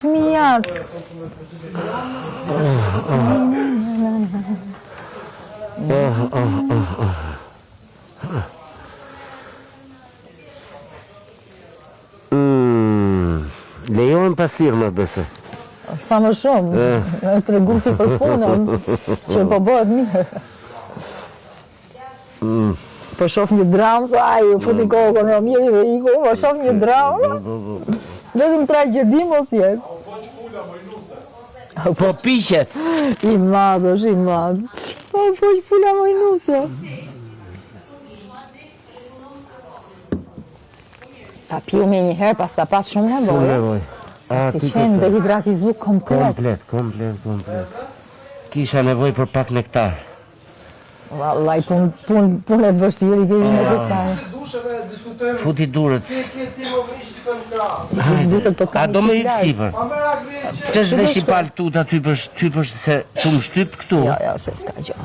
Mijat. Lejohen pasirë më besë. Sa më shumë, të regu si për punën, që po bëhet mirë. Po shof një dramë, thaj, futi kokën në mirë dhe iko, po shof një dramë, vetëm tragedi mos jetë. Po pishet. I madh është, i madh. Po poq pula mojnuse. Ta piu me një herë, pas ka pas shumë nevojë. Pas ke qenë dehidratizu komplet. Komplet. Kisha nevoj për pak nektar. Vallaj, punet vështirë i kemi me kësaj. Futi durët. A do me hipë sipër? Pse shvesh i palë tut aty për se të më shtyp këtu? Jo, se s'ka gjë.